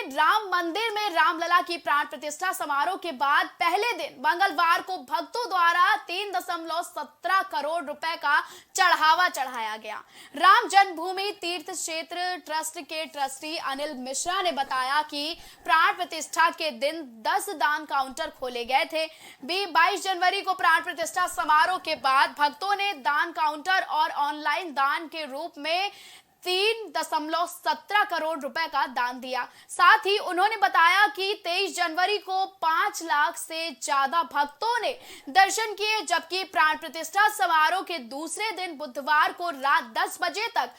राम मंदिर में रामलला की प्राण प्रतिष्ठा समारोह के बाद पहले दिन मंगलवार को भक्तों द्वारा 3.17 करोड़ रुपए का चढ़ावा चढ़ाया गया। राम जन्मभूमि तीर्थ क्षेत्र ट्रस्ट के ट्रस्टी अनिल मिश्रा ने बताया कि प्राण प्रतिष्ठा के दिन 10 दान काउंटर खोले गए थे। 22 जनवरी को प्राण प्रतिष्ठा समारोह के बाद भक्तों ने दान काउंटर और ऑनलाइन दान के रूप में 3.17 करोड़ रुपए का दान दिया। साथ ही उन्होंने बताया कि 23 जनवरी को 5 लाख से ज्यादा भक्तों ने दर्शन किए, जबकि प्राण प्रतिष्ठा समारोह के दूसरे दिन बुधवार को रात 10 बजे तक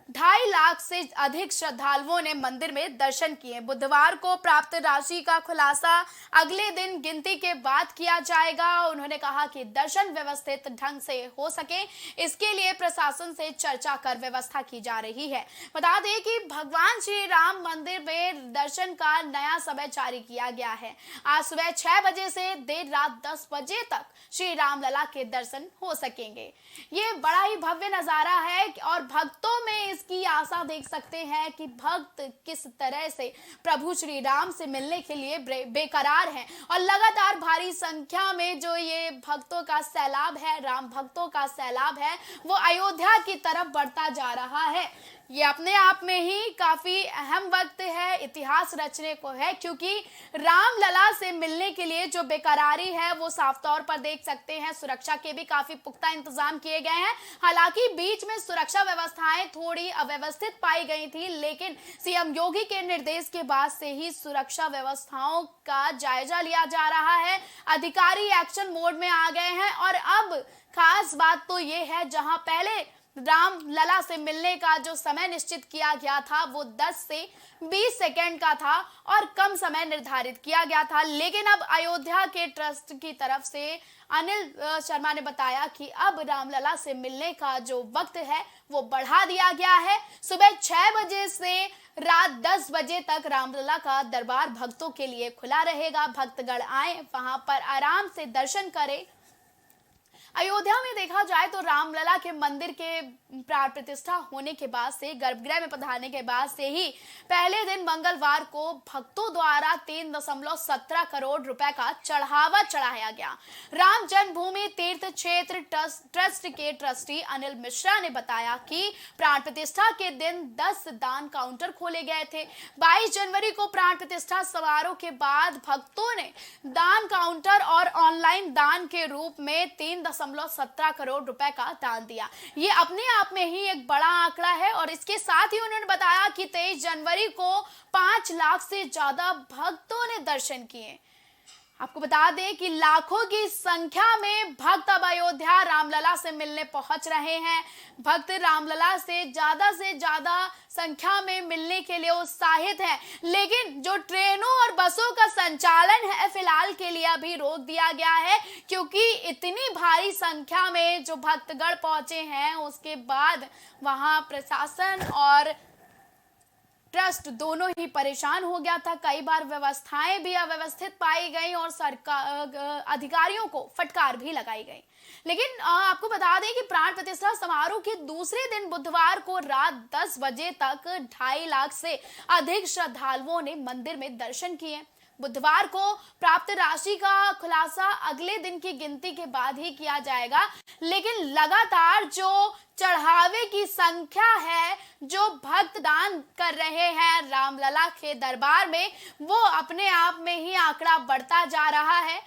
2.5 लाख से अधिक श्रद्धालुओं ने मंदिर में दर्शन किए। बुधवार को प्राप्त राशि का खुलासा अगले दिन गिनती के बाद किया जाएगा। उन्होंने कहा कि दर्शन व्यवस्थित ढंग से हो सके, इसके लिए प्रशासन से चर्चा कर व्यवस्था की जा रही है। बता दें कि भगवान श्री राम मंदिर में दर्शन का नया समय जारी किया गया है। आज सुबह 6 बजे से देर रात 10 बजे तक श्री रामलला के दर्शन हो सकेंगे। ये बड़ा ही भव्य नजारा है और भक्तों में इसकी आशा देख सकते हैं कि भक्त किस तरह से प्रभु श्री राम से मिलने के लिए बेकरार हैं और लगातार भारी संख्या में जो ये भक्तों का सैलाब है, राम भक्तों का सैलाब है, वो अयोध्या की तरफ बढ़ता जा रहा है। ये अपने आप में ही काफी अहम वक्त है, इतिहास रचने को है, क्योंकि रामलला से मिलने के लिए जो बेकरारी है वो साफ तौर पर देख सकते हैं। सुरक्षा के भी काफी पुख्ता इंतजाम किए गए हैं। हालांकि बीच में सुरक्षा व्यवस्थाएं थोड़ी अव्यवस्थित पाई गई थी, लेकिन सीएम योगी के निर्देश के बाद से ही सुरक्षा व्यवस्थाओं का जायजा लिया जा रहा है। अधिकारी एक्शन मोड में आ गए हैं और अब खास बात तो ये है, जहां पहले रामलला से मिलने का जो समय निश्चित किया गया था वो 10 से 20 सेकंड का था और कम समय निर्धारित किया गया था, लेकिन अब अयोध्या के ट्रस्ट की तरफ से अनिल शर्मा ने बताया कि अब रामलला से मिलने का जो वक्त है वो बढ़ा दिया गया है। सुबह 6 बजे से रात 10 बजे तक रामलला का दरबार भक्तों के लिए खुला रहेगा। भक्तगण आए, वहां पर आराम से दर्शन करें। अयोध्या में देखा जाए तो रामलला के मंदिर के प्राण प्रतिष्ठा होने के बाद से, गर्भगृह में पधारने के बाद से ही पहले दिन मंगलवार को भक्तों द्वारा 3.17 करोड़ रुपए का चढ़ावा चढ़ाया गया। राम जन्मभूमि तीर्थ क्षेत्र ट्रस्ट के ट्रस्टी अनिल मिश्रा ने बताया कि प्राण प्रतिष्ठा के दिन 10 दान काउंटर खोले गए थे। 22 जनवरी को प्राण प्रतिष्ठा समारोह के बाद भक्तों ने दान काउंटर और ऑनलाइन दान के रूप में 3.17 करोड़ रुपए का दान दिया। ये अपने आप में ही एक बड़ा आंकड़ा है और इसके साथ ही उन्होंने बताया कि 23 जनवरी को 5 लाख से ज्यादा भक्तों ने दर्शन किए। आपको बता दें कि लाखों की संख्या में भक्त अब अयोध्या रामलला से मिलने पहुंच रहे हैं। भक्त रामलला से ज्यादा संख्या में मिलने के लिए उत्साहित हैं, लेकिन जो ट्रेनों और बसों का संचालन है फिलहाल के लिए अभी रोक दिया गया है, क्योंकि इतनी भारी संख्या में जो भक्तगण पहुंचे हैं उसके बाद वहां प्रशासन और ट्रस्ट दोनों ही परेशान हो गया था। कई बार व्यवस्थाएं भी अव्यवस्थित पाई गई और सरकार अधिकारियों को फटकार भी लगाई गई। लेकिन आपको बता दें कि प्राण प्रतिष्ठा समारोह के दूसरे दिन बुधवार को रात 10 बजे तक 2.5 लाख से अधिक श्रद्धालुओं ने मंदिर में दर्शन किए। बुधवार को प्राप्त राशि का खुलासा अगले दिन की गिनती के बाद ही किया जाएगा, लेकिन लगातार जो चढ़ावे की संख्या है, जो भक्त दान कर रहे हैं रामलला के दरबार में, वो अपने आप में ही आंकड़ा बढ़ता जा रहा है।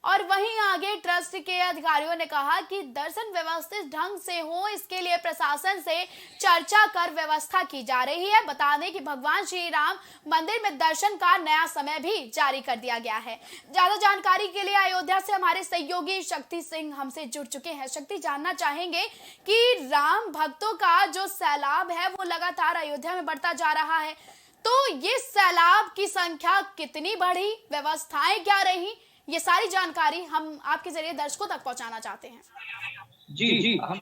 और वहीं आगे ट्रस्ट के अधिकारियों ने कहा कि दर्शन व्यवस्थित ढंग से हो, इसके लिए प्रशासन से चर्चा कर व्यवस्था की जा रही है। बता दें कि भगवान श्री राम मंदिर में दर्शन का नया समय भी जारी कर दिया गया है। ज्यादा जानकारी के लिए अयोध्या से हमारे सहयोगी शक्ति सिंह हमसे जुड़ चुके हैं। शक्ति, जानना चाहेंगे कि राम भक्तों का जो सैलाब है वो लगातार अयोध्या में बढ़ता जा रहा है, तो ये सैलाब की संख्या कितनी बढ़ी, व्यवस्थाएं क्या रही, ये सारी जानकारी हम आपके जरिए दर्शकों तक पहुंचाना चाहते हैं। जी, हम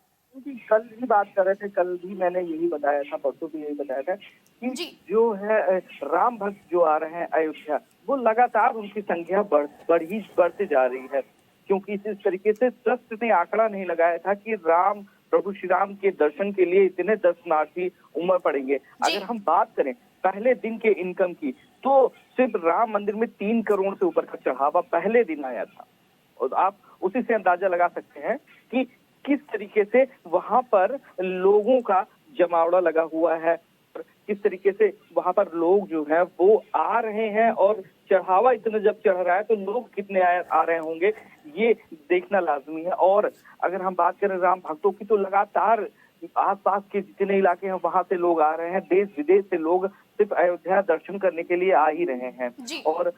कल भी बात कर रहे थे, कल भी मैंने यही बताया था, परसों भी यही बताया था कि जो है राम भक्त जो आ रहे हैं अयोध्या, वो लगातार उनकी संख्या बढ़ती जा रही है, क्योंकि इस तरीके से ट्रस्ट ने आंकड़ा नहीं लगाया था कि प्रभु श्री राम के दर्शन के लिए इतने दर्शनार्थी उमड़ पड़ेंगे। अगर हम बात करें पहले दिन के इनकम की, तो सिर्फ राम मंदिर में 3 करोड़ से ऊपर का चढ़ावा पहले दिन आया था। और आप उसी से अंदाजा लगा सकते हैं कि किस तरीके से वहां पर लोगों का जमावड़ा लगा हुआ है, किस तरीके से वहां पर लोग जो है वो आ रहे हैं, और चढ़ावा इतना जब चढ़ रहा है तो लोग कितने आ रहे होंगे ये देखना लाजमी है। और अगर हम बात करें राम भक्तों की, तो लगातार आसपास के जितने इलाके हैं वहां से लोग आ रहे हैं, देश विदेश से लोग सिर्फ अयोध्या दर्शन करने के लिए आ ही रहे हैं। और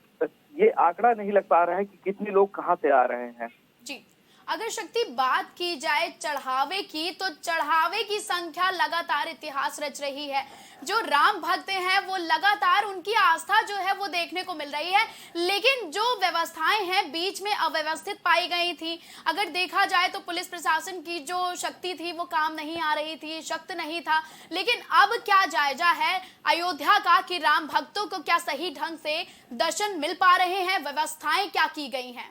ये आंकड़ा नहीं लग पा रहा है कि कितने लोग कहाँ से आ रहे हैं। जी, अगर शक्ति बात की जाए चढ़ावे की, तो चढ़ावे की संख्या लगातार इतिहास रच रही है। जो राम भक्त हैं वो लगातार उनकी आस्था जो है वो देखने को मिल रही है, लेकिन जो व्यवस्थाएं हैं बीच में अव्यवस्थित पाई गई थी। अगर देखा जाए तो पुलिस प्रशासन की जो शक्ति थी वो काम नहीं आ रही थी, शक्त नहीं था। लेकिन अब क्या जायजा है अयोध्या का कि राम भक्तों को क्या सही ढंग से दर्शन मिल पा रहे हैं, व्यवस्थाएं क्या की गई हैं?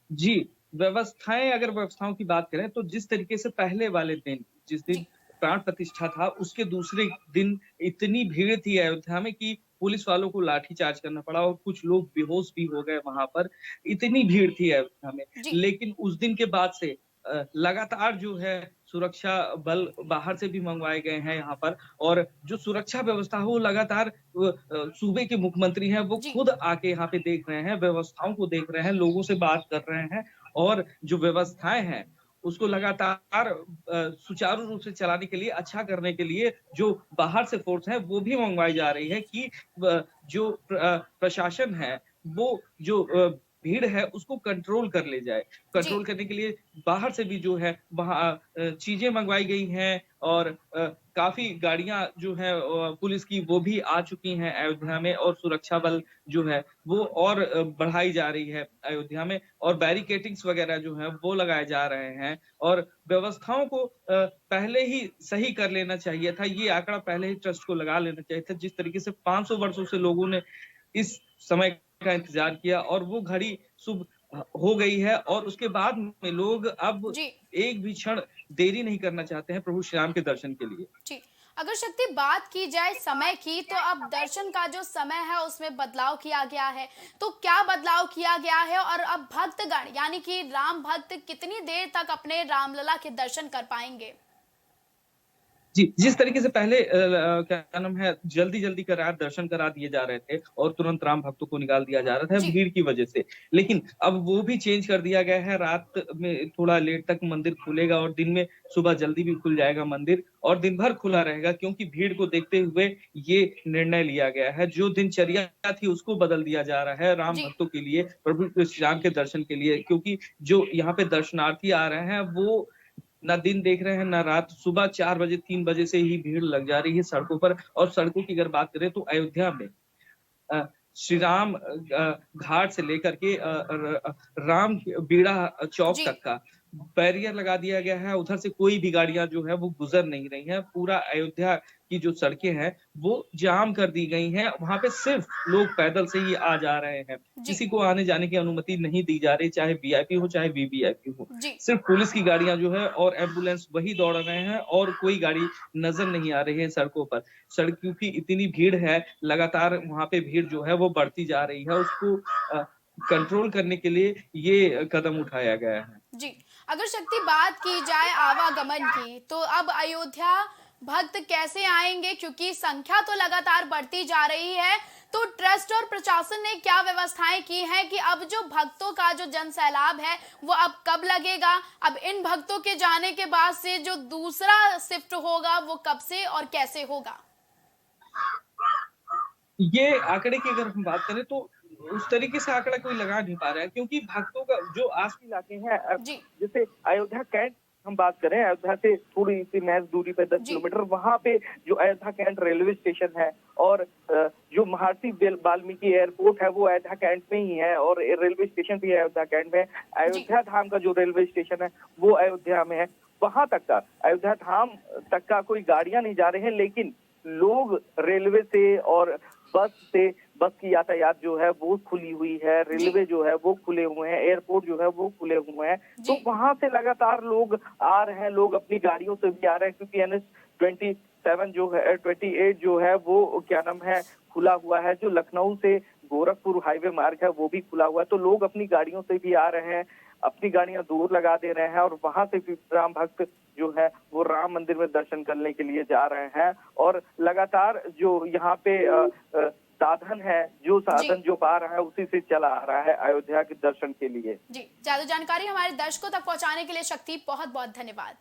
जी, अगर व्यवस्थाओं की बात करें तो जिस तरीके से पहले वाले दिन, जिस दिन प्राण प्रतिष्ठा था, उसके दूसरे दिन इतनी भीड़ थी अयोध्या में कि पुलिस वालों को लाठीचार्ज करना पड़ा और कुछ लोग बेहोश भी हो गए वहां पर। इतनी भीड़ थी अयोध्या में। लेकिन उस दिन के बाद से लगातार जो है सुरक्षा बल बाहर से भी मंगवाए गए हैं यहाँ पर, और जो सुरक्षा व्यवस्था है वो लगातार सूबे के मुख्यमंत्री हैं वो खुद आके यहाँ पे देख रहे हैं, व्यवस्थाओं को देख रहे हैं, लोगों से बात कर रहे हैं, और जो व्यवस्थाएं हैं उसको लगातार सुचारू रूप से चलाने के लिए, अच्छा करने के लिए जो बाहर से फोर्स है वो भी मंगवाई जा रही है कि जो प्रशासन है वो जो भीड़ है उसको कंट्रोल कर ले जाए। कंट्रोल करने के लिए बाहर से भी जो है वहाँ चीजें मंगवाई गई हैं, और काफी गाड़ियां जो है पुलिस की वो भी आ चुकी हैं अयोध्या में, और सुरक्षा बल जो है वो और बढ़ाई जा रही है अयोध्या में, और बैरिकेटिंग्स वगैरह जो है वो लगाए जा रहे हैं, और व्यवस्थाओं को पहले ही सही कर लेना चाहिए था। ये आंकड़ा पहले ही ट्रस्ट को लगा लेना चाहिए था। जिस तरीके से 500 वर्षों से लोगों ने इस समय का इंतजार किया और वो घड़ी शुभ हो गई है, और उसके बाद में लोग अब एक भी क्षण देरी नहीं करना चाहते हैं प्रभु श्री राम के दर्शन के लिए। जी, अगर शक्ति बात की जाए समय की, तो अब दर्शन का जो समय है उसमें बदलाव किया गया है। तो क्या बदलाव किया गया है, और अब भक्तगण यानी कि राम भक्त कितनी देर तक अपने रामलला के दर्शन कर पाएंगे? जी, जिस तरीके से पहले क्या नाम है, जल्दी-जल्दी दर्शन करा दिए जा रहे थे और तुरंत राम भक्तों को निकाल दिया जा रहा था भीड़ की वजह से। लेकिन अब वो भी चेंज कर दिया गया है, रात में थोड़ा लेट तक मंदिर खुलेगा और दिन में सुबह जल्दी भी खुल जाएगा मंदिर, और दिन भर खुला रहेगा, क्योंकि भीड़ को देखते हुए ये निर्णय लिया गया है। जो दिनचर्या थी उसको बदल दिया जा रहा है राम भक्तों के लिए, प्रभु श्री राम के दर्शन के लिए, क्योंकि जो यहाँ पे दर्शनार्थी आ रहे हैं वो ना दिन देख रहे हैं ना रात। सुबह 4 बजे 3 बजे से ही भीड़ लग जा रही है सड़कों पर। और सड़कों की अगर बात करें तो अयोध्या में श्री राम घाट से लेकर के राम बीड़ा चौक तक का बैरियर लगा दिया गया है। उधर से कोई भी गाड़ियां जो है वो गुजर नहीं रही हैं। पूरा अयोध्या की जो सड़कें हैं वो जाम कर दी गई हैं। वहां पे सिर्फ लोग पैदल से ही आ जा रहे हैं, किसी को आने जाने की अनुमति नहीं दी जा रही, चाहे वीआईपी हो चाहे वीवीआईपी हो। सिर्फ पुलिस की गाड़ियां जो है और एम्बुलेंस वही दौड़ रहे हैं, और कोई गाड़ी नजर नहीं आ रही है सड़कों पर। सड़क क्योंकि इतनी भीड़ है, लगातार वहां पे भीड़ जो है वो बढ़ती जा रही है, उसको कंट्रोल करने के लिए ये कदम उठाया गया है। जी, अगर शक्ति बात की जाए आवागमन की, तो अब अयोध्या भक्त कैसे आएंगे, क्योंकि संख्या तो लगातार बढ़ती जा रही है। तो ट्रस्ट और प्रशासन ने क्या व्यवस्थाएं की हैं कि अब जो भक्तों का जो जन सैलाब है वो अब कब लगेगा, अब इन भक्तों के जाने के बाद से जो दूसरा शिफ्ट होगा वो कब से और कैसे होगा? ये आंकड़े की अगर हम बात करें तो उस तरीके से आंकड़ा कोई लगा नहीं पा रहा है, क्योंकि भक्तों का जो आस के इलाके हैं, जैसे अयोध्या कैंट हम बात करें, अयोध्या से थोड़ी सी महज दूरी पे 10 किलोमीटर, वहां पे जो अयोध्या कैंट रेलवे स्टेशन है, और जो महर्षि वाल्मीकि एयरपोर्ट है वो अयोध्या कैंट में ही है, और रेलवे स्टेशन भी अयोध्या कैंट में। अयोध्या धाम का जो रेलवे स्टेशन है वो अयोध्या में है। वहां तक का अयोध्या धाम तक का कोई गाड़ियां नहीं जा रहे हैं, लेकिन लोग रेलवे से और बस की यातायात जो है वो खुली हुई है, रेलवे जो है वो खुले हुए हैं, एयरपोर्ट जो है वो खुले हुए हैं। तो वहां से लगातार लोग आ रहे हैं, लोग अपनी गाड़ियों से भी आ रहे हैं, क्योंकि NH-27 27 जो है 28 जो है वो क्या नाम है खुला हुआ है। जो लखनऊ से गोरखपुर हाईवे मार्ग है वो भी खुला हुआ है। तो लोग अपनी गाड़ियों से भी आ रहे हैं, अपनी गाड़ियां दूर लगा दे रहे हैं और वहां से भी राम भक्त जो है वो राम मंदिर में दर्शन करने के लिए जा रहे हैं। और लगातार जो यहाँ पे साधन है, जो साधन जो पा रहा है उसी से चला आ रहा है अयोध्या के दर्शन के लिए। जी, ज्यादा जानकारी हमारे दर्शकों तक पहुंचाने के लिए शक्ति बहुत बहुत धन्यवाद।